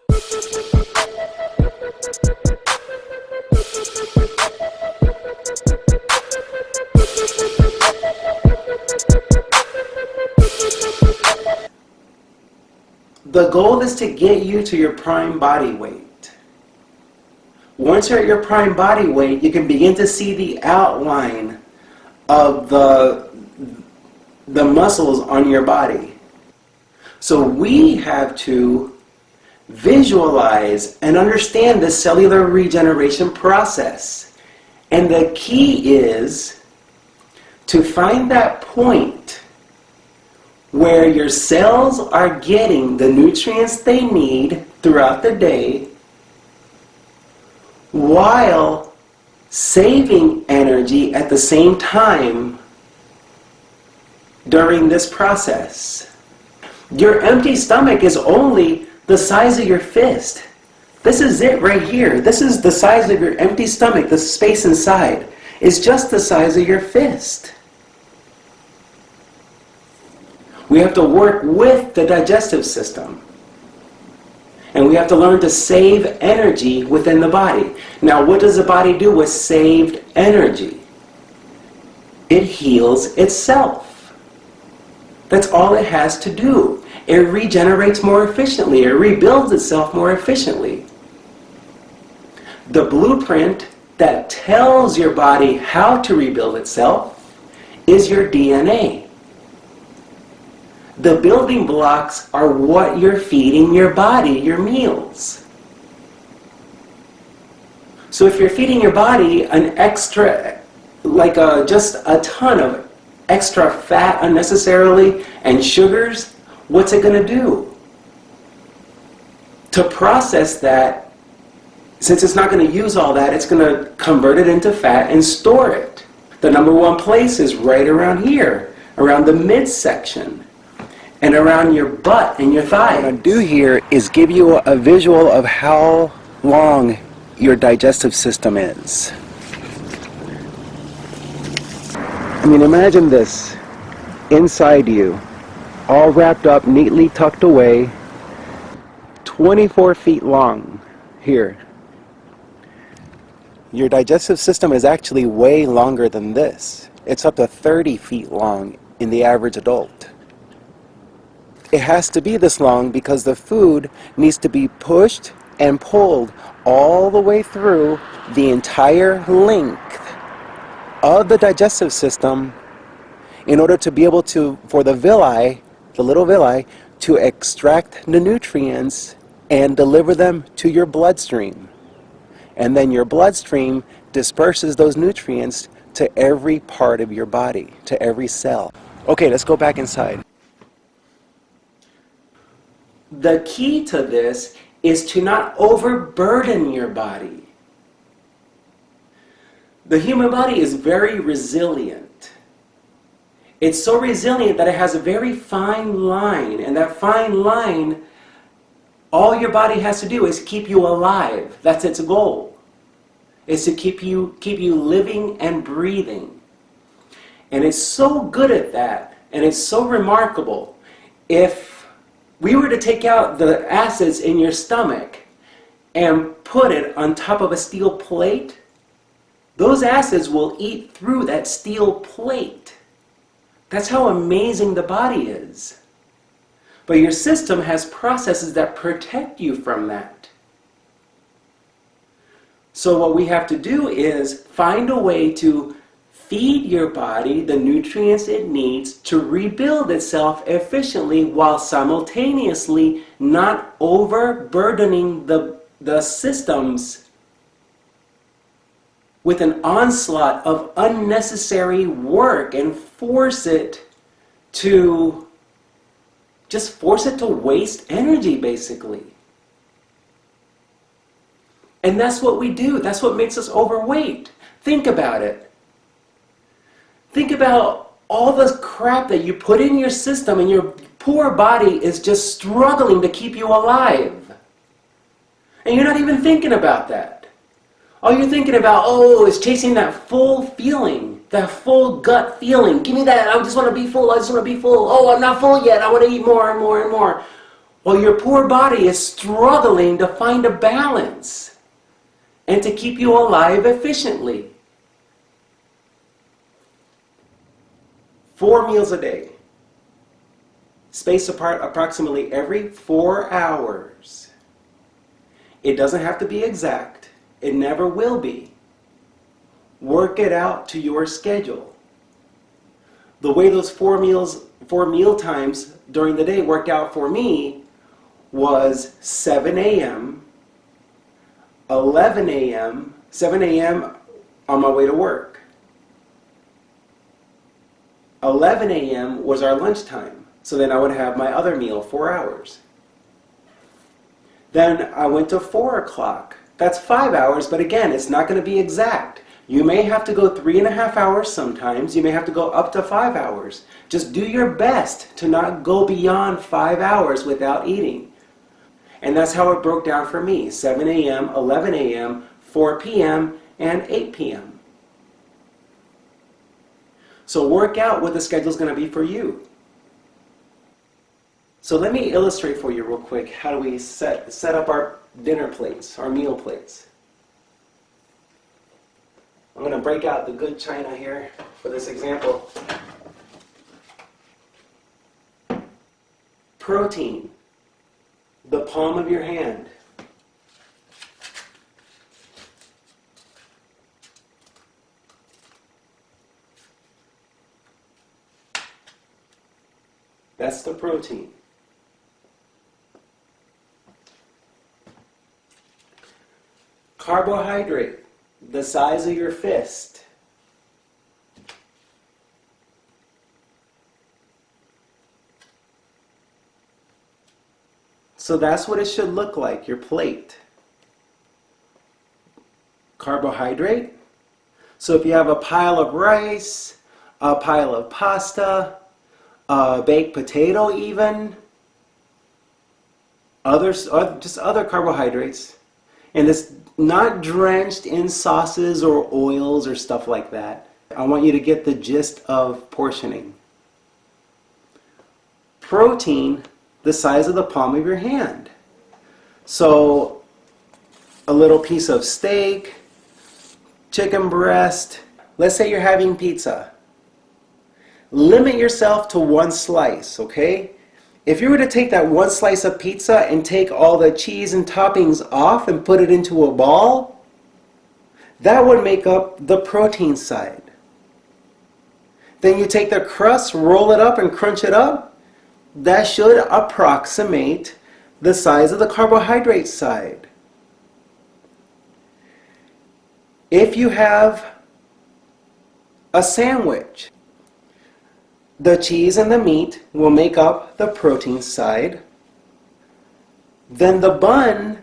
The goal is to get you to your prime body weight. Once you're at your prime body weight, you can begin to see the outline of the muscles on your body. So we have to visualize and understand the cellular regeneration process. And the key is to find that point where your cells are getting the nutrients they need throughout the day while saving energy at the same time during this process. Your empty stomach is only the size of your fist. This is it right here. This is the size of your empty stomach. The space inside is just the size of your fist. We have to work with the digestive system. And we have to learn to save energy within the body. Now, what does the body do with saved energy? It heals itself. That's all it has to do. It regenerates more efficiently. It rebuilds itself more efficiently. The blueprint that tells your body how to rebuild itself is your DNA. The building blocks are what you're feeding your body, your meals. So if you're feeding your body an extra, just a ton of extra fat unnecessarily and sugars, what's it going to do? To process that, since it's not going to use all that, it's going to convert it into fat and store it. The number one place is right around here, around the midsection, and around your butt and your thigh. What I'm going to do here is give you a visual of how long your digestive system is. I mean, imagine this inside you, all wrapped up, neatly tucked away, 24 feet long here. Your digestive system is actually way longer than this. It's up to 30 feet long in the average adult. It has to be this long because the food needs to be pushed and pulled all the way through the entire length of the digestive system in order to be able to, for the villi, the little villi, to extract the nutrients and deliver them to your bloodstream. And then your bloodstream disperses those nutrients to every part of your body, to every cell. Okay, let's go back inside. The key to this is to not overburden your body. The human body is very resilient. It's so resilient that it has a very fine line, and that fine line, all your body has to do is keep you alive. That's its goal. Is to keep you living and breathing. And it's so good at that, and it's so remarkable. If we were to take out the acids in your stomach and put it on top of a steel plate, those acids will eat through that steel plate. That's how amazing the body is. But your system has processes that protect you from that. So what we have to do is find a way to feed your body the nutrients it needs to rebuild itself efficiently while simultaneously not overburdening the systems with an onslaught of unnecessary work and force it to waste energy, basically. And that's what we do. That's what makes us overweight. Think about it. Think about all the crap that you put in your system, and your poor body is just struggling to keep you alive. And you're not even thinking about that. All you're thinking about, is chasing that full feeling, that full gut feeling. Give me that. I just want to be full. I just want to be full. Oh, I'm not full yet. I want to eat more and more and more. Well, your poor body is struggling to find a balance and to keep you alive efficiently. 4 meals a day, spaced apart approximately every 4 hours. It doesn't have to be exact. It never will be. Work it out to your schedule. The way those 4 meal times during the day worked out for me was 7 a.m., 11 a.m., 7 a.m. on my way to work. 11 a.m. was our lunchtime, so then I would have my other meal, 4 hours. Then I went to 4 o'clock. That's 5 hours, but again, it's not going to be exact. You may have to go 3.5 hours sometimes. You may have to go up to 5 hours. Just do your best to not go beyond 5 hours without eating. And that's how it broke down for me. 7 a.m., 11 a.m., 4 p.m., and 8 p.m. So work out what the schedule is going to be for you. So let me illustrate for you real quick how do we set up our dinner plates, our meal plates. I'm going to break out the good china here for this example. Protein, the palm of your hand. That's the protein. Carbohydrate, the size of your fist. So that's what it should look like, your plate. Carbohydrate. So if you have a pile of rice, a pile of pasta, a baked potato even, just other carbohydrates, and it's not drenched in sauces or oils or stuff like that. I want you to get the gist of portioning. Protein, the size of the palm of your hand. So a little piece of steak, chicken breast. Let's say you're having pizza. Limit yourself to 1 slice, okay? If you were to take that 1 slice of pizza and take all the cheese and toppings off and put it into a ball, that would make up the protein side. Then you take the crust, roll it up and crunch it up. That should approximate the size of the carbohydrate side. If you have a sandwich, the cheese and the meat will make up the protein side. Then the bun,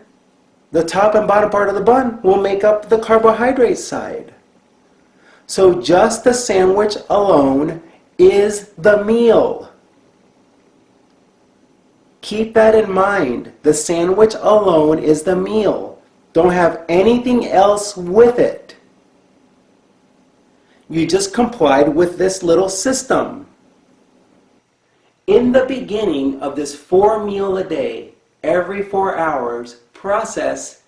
the top and bottom part of the bun, will make up the carbohydrate side. So just the sandwich alone is the meal. Keep that in mind. The sandwich alone is the meal. Don't have anything else with it. You just complied with this little system. In the beginning of this 4 meal a day, every 4 hours process,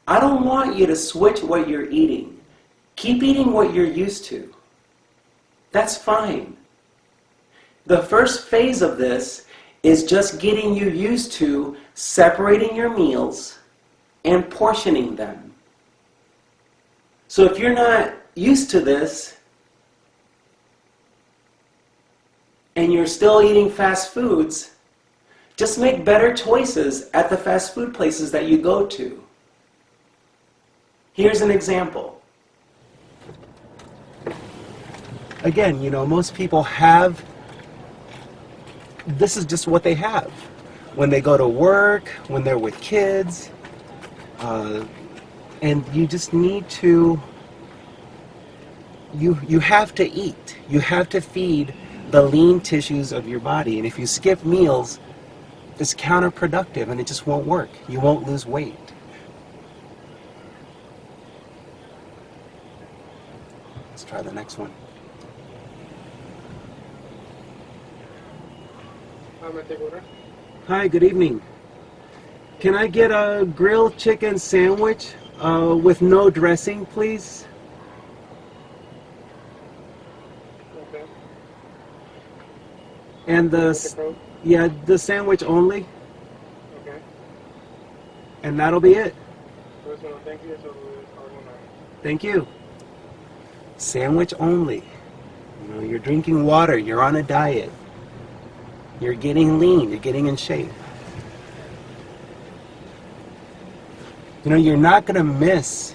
I don't want you to switch what you're eating. Keep eating what you're used to. That's fine. The first phase of this is just getting you used to separating your meals and portioning them. So if you're not used to this, and you're still eating fast foods, just make better choices at the fast food places that you go to. Here's an example. Again, most people have, this is just what they have. When they go to work, when they're with kids, and you just need to, you have to eat. You have to feed the lean tissues of your body. And if you skip meals, it's counterproductive and it just won't work. You won't lose weight. Let's try the next one. Hi, good evening. Can I get a grilled chicken sandwich with no dressing, please? Okay. And the sandwich only, Okay. and that'll be it. Personal, thank you. So, Thank you. Sandwich only. You know, you're drinking water, you're on a diet. You're getting lean, you're getting in shape. You know, you're not gonna miss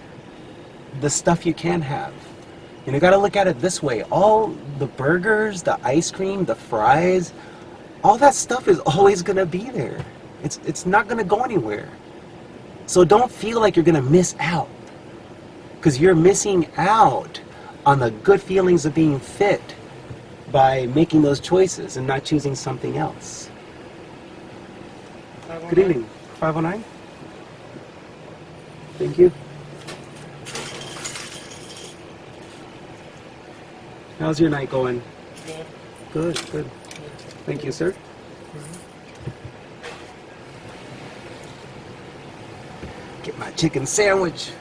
the stuff you can have. You gotta look at it this way. All the burgers, the ice cream, the fries, all that stuff is always gonna be there. It's not gonna go anywhere. So don't feel like you're gonna miss out, because you're missing out on the good feelings of being fit by making those choices and not choosing something else. Good evening. 509? Thank you. How's your night going? Good, good. Thank you, sir. Get my chicken sandwich.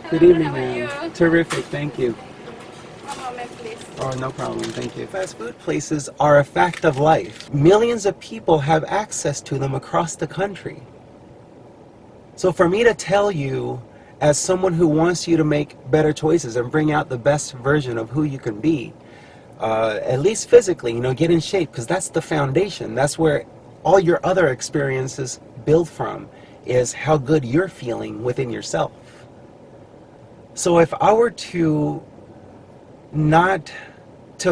Good evening, ma'am. Terrific, thank you. One moment, please. Oh, no problem, thank you. Fast food places are a fact of life. Millions of people have access to them across the country. So for me to tell you, as someone who wants you to make better choices and bring out the best version of who you can be, at least physically, get in shape, because that's the foundation. That's where all your other experiences build from, is how good you're feeling within yourself. So if I were to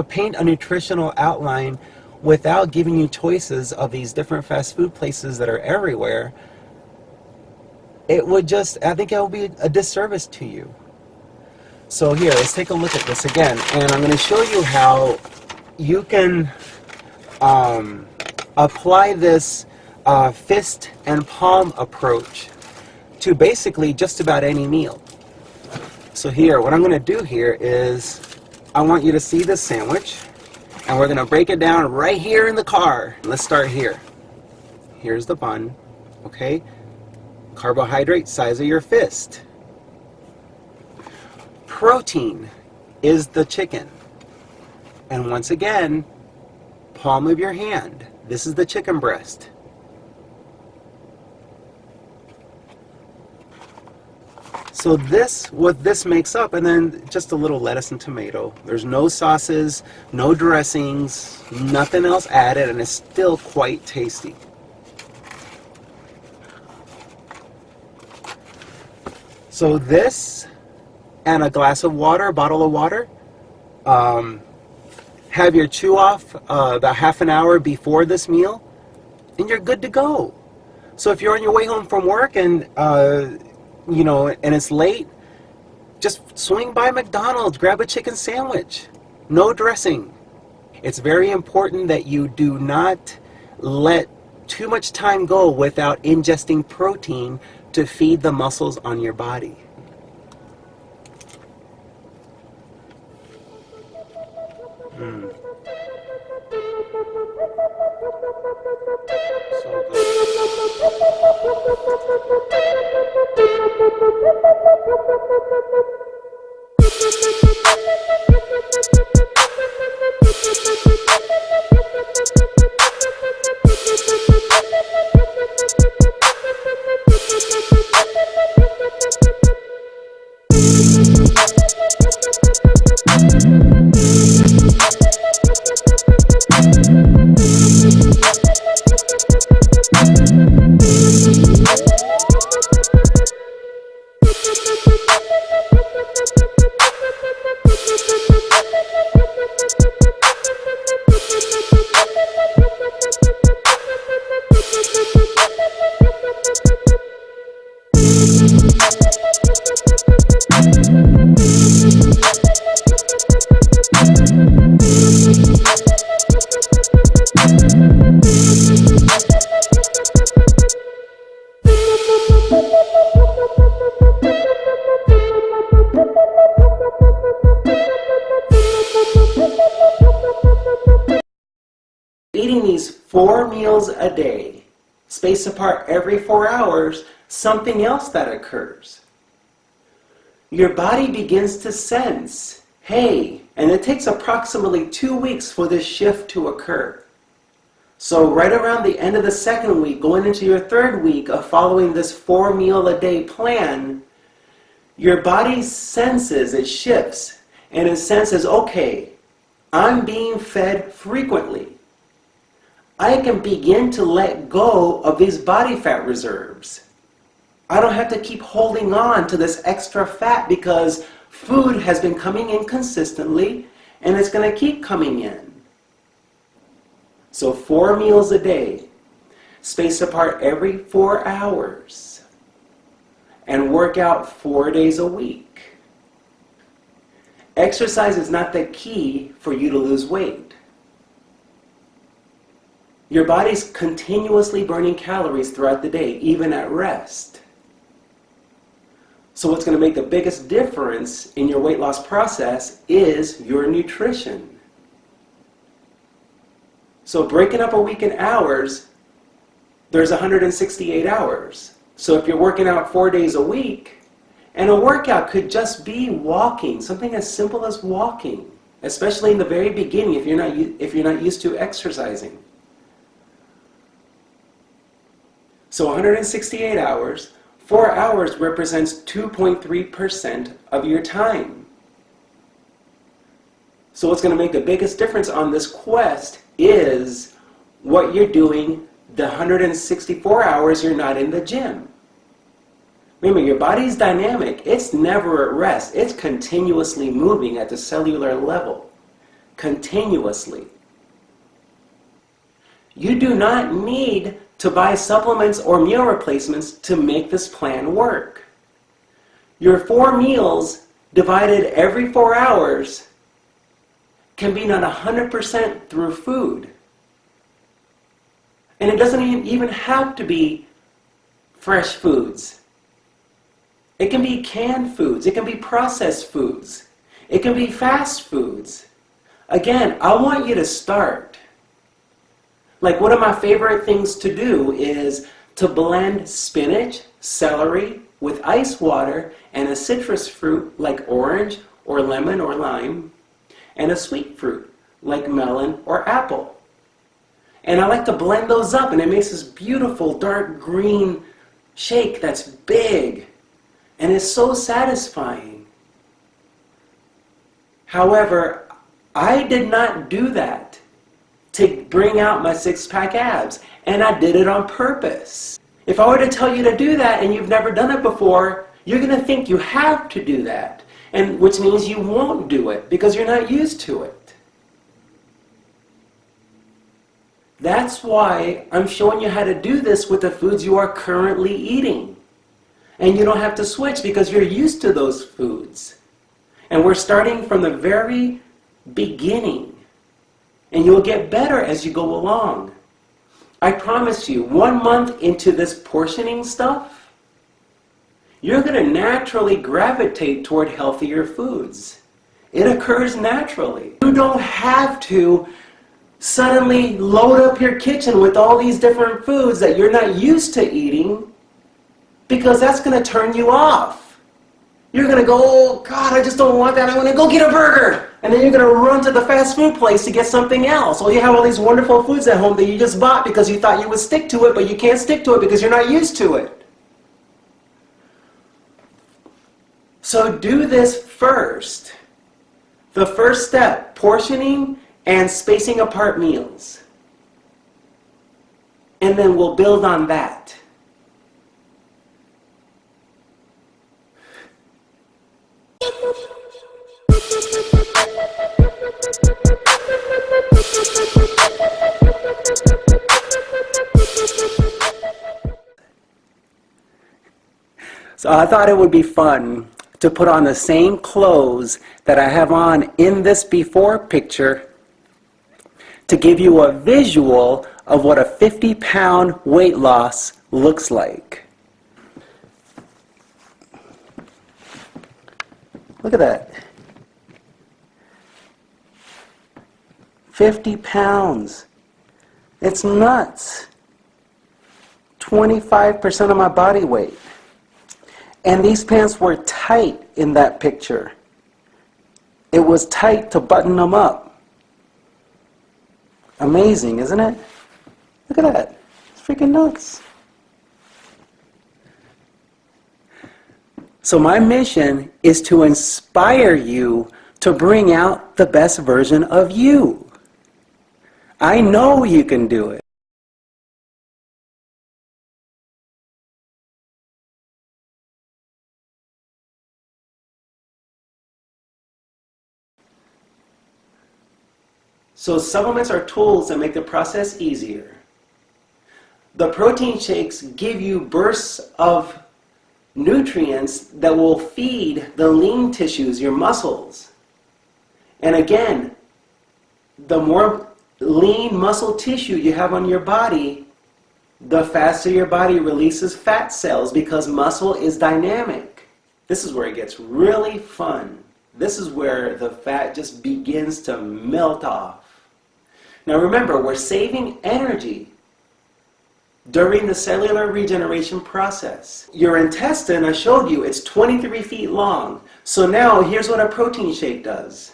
paint a nutritional outline without giving you choices of these different fast food places that are everywhere, I think it would be a disservice to you. So here, let's take a look at this again, and I'm going to show you how you can apply this fist and palm approach to basically just about any meal. So here, what I'm going to do here is, I want you to see this sandwich, and we're going to break it down right here in the car. Let's start here. Here's the bun, okay? Carbohydrate size of your fist. Protein is the chicken. And once again, palm of your hand. This is the chicken breast. So what this makes up, and then just a little lettuce and tomato. There's no sauces, no dressings, nothing else added, and it's still quite tasty. So this and a glass of water, a bottle of water, have your Chew0ff about half an hour before this meal, and you're good to go. So if you're on your way home from work and and it's late, just swing by McDonald's, grab a chicken sandwich, no dressing. It's very important that you do not let too much time go without ingesting protein to feed the muscles on your body. So good. 4 meals a day, spaced apart every 4 hours, something else that occurs. Your body begins to sense, hey, and it takes approximately 2 weeks for this shift to occur. So right around the end of the 2nd week, going into your 3rd week of following this 4 meal a day plan, your body senses, it shifts, and it senses, okay, I'm being fed frequently. I can begin to let go of these body fat reserves. I don't have to keep holding on to this extra fat because food has been coming in consistently and it's going to keep coming in. So 4 meals a day, spaced apart every 4 hours, and work out 4 days a week. Exercise is not the key for you to lose weight. Your body's continuously burning calories throughout the day, even at rest. So what's going to make the biggest difference in your weight loss process is your nutrition. So breaking up a week in hours, there's 168 hours. So if you're working out 4 days a week, and a workout could just be walking, something as simple as walking, especially in the very beginning if you're not used to exercising. So 168 hours, 4 hours represents 2.3% of your time. So what's going to make the biggest difference on this quest is what you're doing the 164 hours you're not in the gym. Remember, your body's dynamic. It's never at rest. It's continuously moving at the cellular level. Continuously. You do not need to buy supplements or meal replacements to make this plan work. Your 4 meals divided every 4 hours can be done 100% through food. And it doesn't even have to be fresh foods. It can be canned foods. It can be processed foods. It can be fast foods. Again, I want you to start. Like, one of my favorite things to do is to blend spinach, celery with ice water and a citrus fruit like orange or lemon or lime, and a sweet fruit like melon or apple. And I like to blend those up, and it makes this beautiful dark green shake that's big, and it's so satisfying. However, I did not do that to bring out my 6-pack abs, and I did it on purpose. If I were to tell you to do that and you've never done it before, you're going to think you have to do that, and which means you won't do it because you're not used to it. That's why I'm showing you how to do this with the foods you are currently eating. And you don't have to switch because you're used to those foods. And we're starting from the very beginning. And you'll get better as you go along. I promise you, 1 month into this portioning stuff, you're going to naturally gravitate toward healthier foods. It occurs naturally. You don't have to suddenly load up your kitchen with all these different foods that you're not used to eating, because that's going to turn you off. You're going to go, oh God, I just don't want that. I want to go get a burger. And then you're going to run to the fast food place to get something else. Or you have all these wonderful foods at home that you just bought because you thought you would stick to it, but you can't stick to it because you're not used to it. So do this first. The first step, portioning and spacing apart meals. And then we'll build on that. So I thought it would be fun to put on the same clothes that I have on in this before picture to give you a visual of what a 50-pound weight loss looks like. Look at that. 50 pounds. It's nuts. 25% of my body weight. And these pants were tight in that picture. It was tight to button them up. Amazing, isn't it? Look at that. It's freaking nuts. So my mission is to inspire you to bring out the best version of you. I know you can do it. So supplements are tools that make the process easier. The protein shakes give you bursts of nutrients that will feed the lean tissues, your muscles. And again, the more lean muscle tissue you have on your body, the faster your body releases fat cells because muscle is dynamic. This is where it gets really fun. This is where the fat just begins to melt off. Now remember, we're saving energy during the cellular regeneration process. Your intestine, I showed you, it's 23 feet long. So now here's what a protein shake does.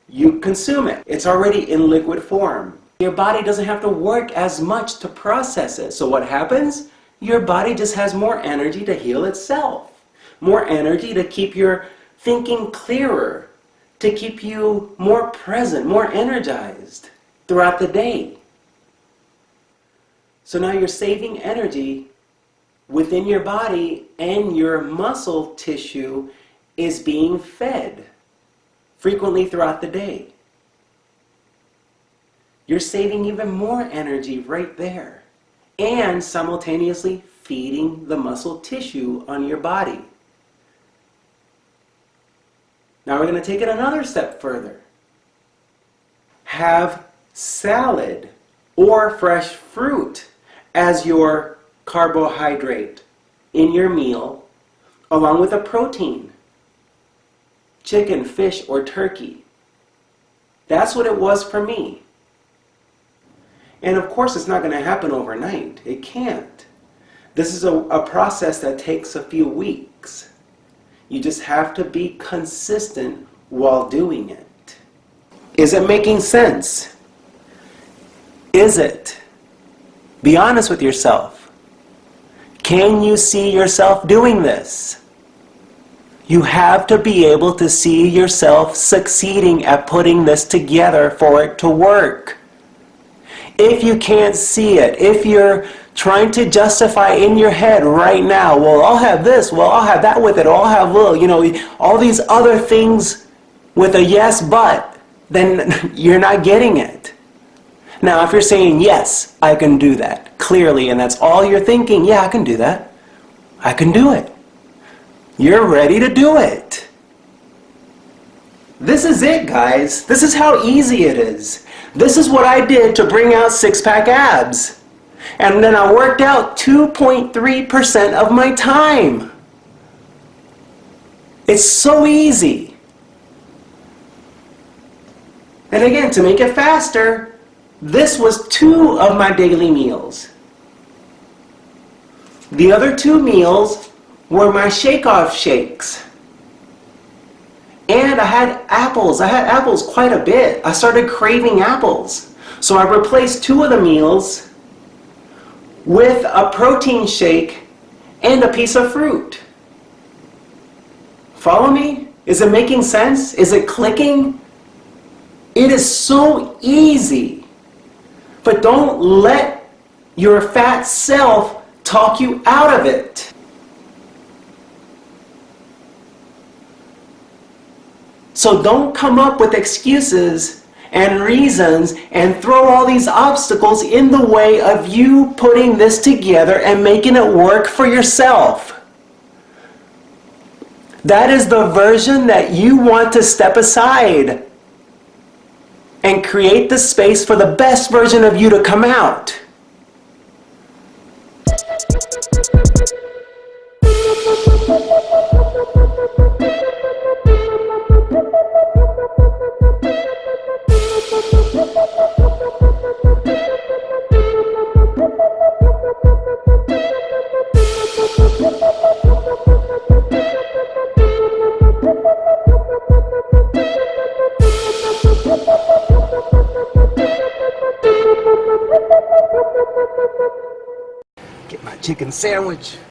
You consume it. It's already in liquid form. Your body doesn't have to work as much to process it. So what happens? Your body just has more energy to heal itself. More energy to keep your thinking clearer, to keep you more present, more energized throughout the day. So now you're saving energy within your body, and your muscle tissue is being fed frequently throughout the day. You're saving even more energy right there, and simultaneously feeding the muscle tissue on your body. Now we're going to take it another step further. Have salad or fresh fruit as your carbohydrate in your meal, along with a protein. Chicken, fish, or turkey. That's what it was for me. And of course it's not going to happen overnight. It can't. This is a process that takes a few weeks. You just have to be consistent while doing it. Is it making sense? Is it? Be honest with yourself. Can you see yourself doing this? You have to be able to see yourself succeeding at putting this together for it to work. If you can't see it, if you're trying to justify in your head right now, well, I'll have this, well, I'll have that with it, or I'll have, well, all these other things with a yes, but, then you're not getting it. Now, if you're saying, yes, I can do that, clearly, and that's all you're thinking, yeah, I can do that. I can do it. You're ready to do it. This is it, guys. This is how easy it is. This is what I did to bring out six-pack abs. And then I worked out 2.3% of my time. It's so easy. And again, to make it faster, this was 2 of my daily meals. The other 2 meals were my Chew0ff shakes. And I had apples. I had apples quite a bit. I started craving apples. So I replaced 2 of the meals with a protein shake and a piece of fruit. Follow me? Is it making sense? Is it clicking? It is so easy. But don't let your fat self talk you out of it. So don't come up with excuses and reasons and throw all these obstacles in the way of you putting this together and making it work for yourself. That is the version that you want to step aside and create the space for the best version of you to come out. Get my chicken sandwich.